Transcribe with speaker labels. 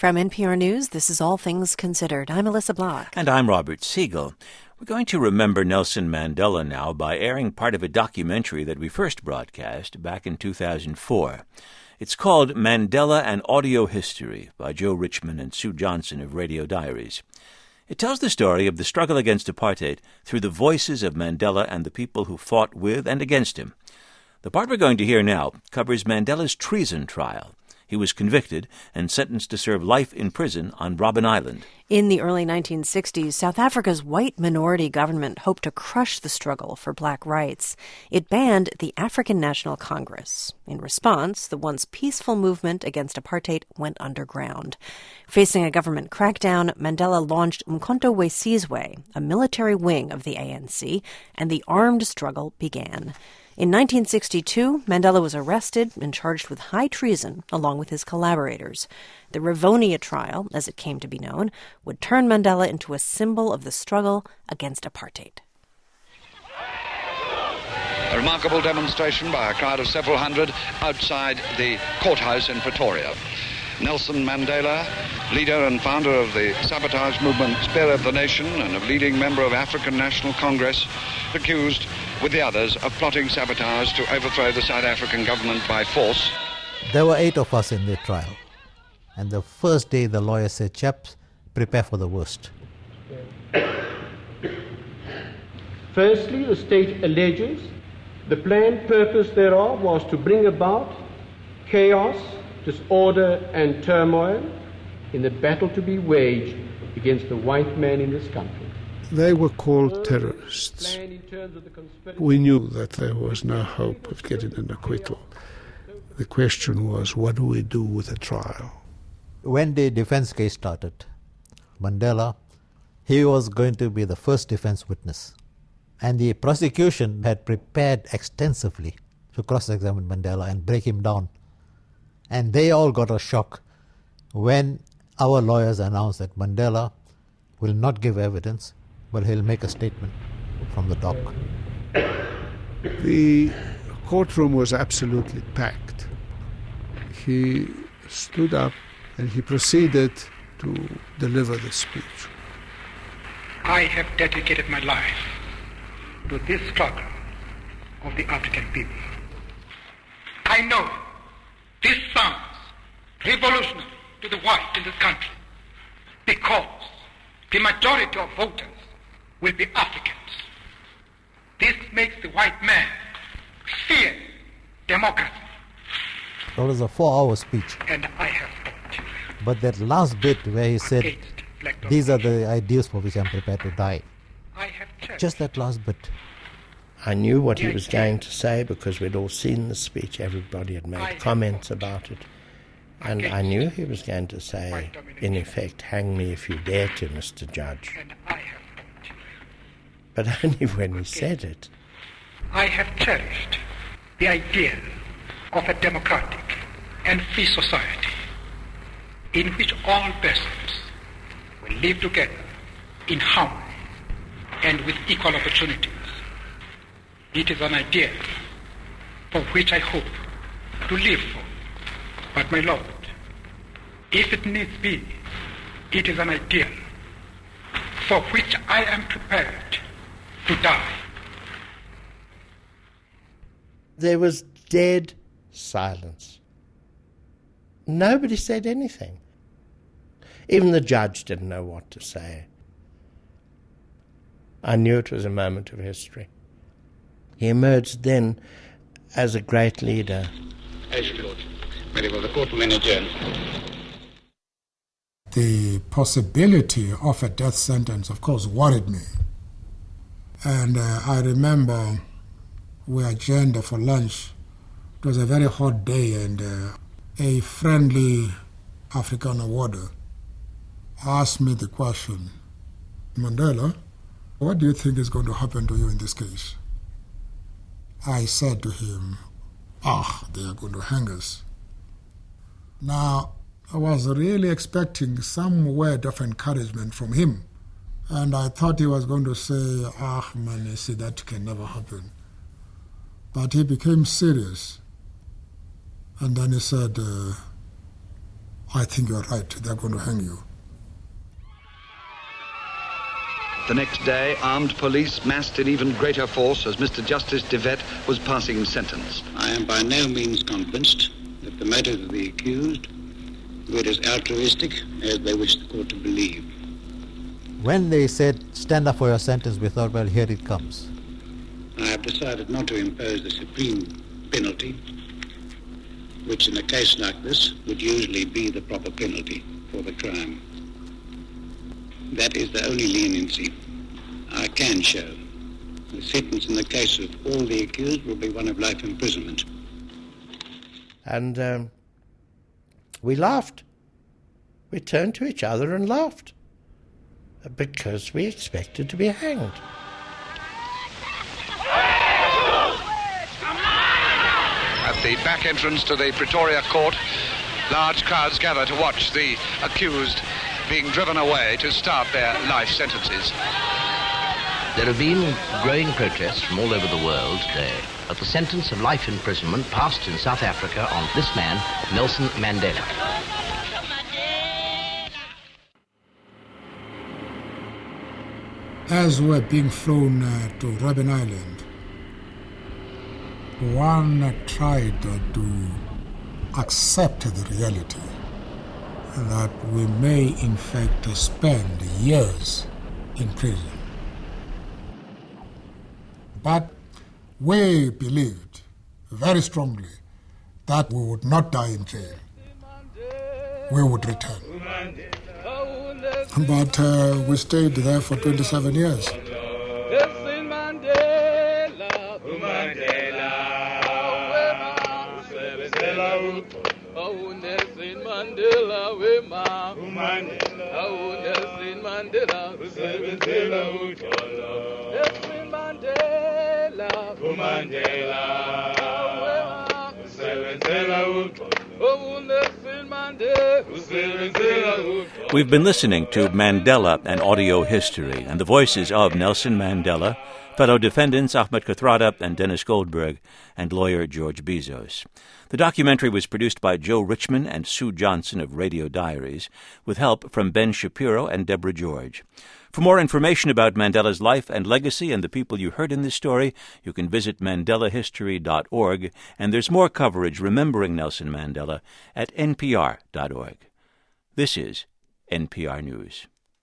Speaker 1: From NPR News, this is All Things Considered. I'm Alyssa Block.
Speaker 2: And I'm Robert Siegel. We're going to remember Nelson Mandela now by airing part of a documentary that we first broadcast back in 2004. It's called Mandela, an Audio History by Joe Richman and Sue Johnson of Radio Diaries. It tells the story of the struggle against apartheid through the voices of Mandela and the people who fought with and against him. The part we're going to hear now covers Mandela's treason trial. He was convicted and sentenced to serve life in prison on Robben Island.
Speaker 1: In the early 1960s, South Africa's white minority government hoped to crush the struggle for black rights. It banned the African National Congress. In response, the once peaceful movement against apartheid went underground. Facing a government crackdown, Mandela launched Umkhonto we Sizwe, a military wing of the ANC, and the armed struggle began. In 1962, Mandela was arrested and charged with high treason along with his collaborators. The Rivonia trial, as it came to be known, would turn Mandela into a symbol of the struggle against apartheid.
Speaker 3: A remarkable demonstration by a crowd of several hundred outside the courthouse in Pretoria. Nelson Mandela, leader and founder of the sabotage movement Spear of the Nation and a leading member of African National Congress, accused with the others of plotting sabotage to overthrow the South African government by force.
Speaker 4: There were 8 of us in the trial. And the first day the lawyer said, "Chaps, prepare for the worst."
Speaker 5: Firstly, the state alleges the planned purpose thereof was to bring about chaos, disorder and turmoil in the battle to be waged against the white man in this country.
Speaker 6: They were called terrorists. We knew that there was no hope of getting an acquittal. The question was, what do we do with a trial?
Speaker 4: When the defense case started, Mandela, he was going to be the first defense witness. And the prosecution had prepared extensively to cross-examine Mandela and break him down. And they all got a shock when our lawyers announced that Mandela will not give evidence, but he'll make a statement from the dock.
Speaker 6: The courtroom was absolutely packed. He stood up and he proceeded to deliver the speech.
Speaker 7: I have dedicated my life to this struggle of the African people. I know this sounds revolutionary to the white in this country because the majority of voters will be Africans. This makes the white man fear democracy.
Speaker 4: It was a 4-hour speech.
Speaker 7: And I have fought.
Speaker 4: But that last bit where he said, "These are the ideas for which I'm prepared to die."
Speaker 7: I have
Speaker 4: just that last bit.
Speaker 8: I knew what he was going to say because we'd all seen the speech. Everybody had made comments about it. And I knew he was going to say, in effect, "Hang me if you dare to, Mr. Judge." But only when he said it.
Speaker 7: I have cherished the idea of a democratic and free society in which all persons will live together in harmony and with equal opportunities. It is an idea for which I hope to live for. But my Lord, if it needs be, it is an ideal for which I am prepared to die.
Speaker 8: There was dead silence. Nobody said anything. Even the judge didn't know what to say. I knew it was a moment of history. He emerged then as a great leader.
Speaker 3: Very well, the court will adjourn.
Speaker 9: The possibility of a death sentence, of course, worried me. And I remember we adjourned for lunch. It was a very hot day, and a friendly Afrikaner warder asked me the question, "Mandela, what do you think is going to happen to you in this case?" I said to him, "They are going to hang us." Now, I was really expecting some word of encouragement from him. And I thought he was going to say, man, you see, that can never happen. But he became serious. And then he said, I think you're right, they're going to hang you.
Speaker 3: The next day, armed police massed in even greater force as Mr. Justice Devet was passing sentence.
Speaker 10: I am by no means convinced that the motive of the accused were as altruistic as they wish the court to believe.
Speaker 4: When they said, stand up for your sentence, we thought, well, here it comes.
Speaker 10: I have decided not to impose the supreme penalty, which in a case like this would usually be the proper penalty for the crime. That is the only leniency I can show. The sentence in the case of all the accused will be one of life imprisonment.
Speaker 8: And we laughed. We turned to each other and laughed because we expected to be hanged.
Speaker 3: At the back entrance to the Pretoria court, large crowds gather to watch the accused being driven away to start their life sentences.
Speaker 11: There have been growing protests from all over the world today at the sentence of life imprisonment passed in South Africa on this man, Nelson Mandela.
Speaker 9: As we're being flown to Robben Island, one tried to accept the reality that we may in fact spend years in prison. But we believed very strongly that we would not die in jail. We would return. But we stayed there for 27 years.
Speaker 2: We've been listening to Mandela, an audio history, and the voices of Nelson Mandela, fellow defendants Ahmed Kathrada and Dennis Goldberg, and lawyer George Bezos. The documentary was produced by Joe Richman and Sue Johnson of Radio Diaries, with help from Ben Shapiro and Deborah George. For more information about Mandela's life and legacy and the people you heard in this story, you can visit mandelahistory.org, and there's more coverage remembering Nelson Mandela at npr.org. This is NPR News.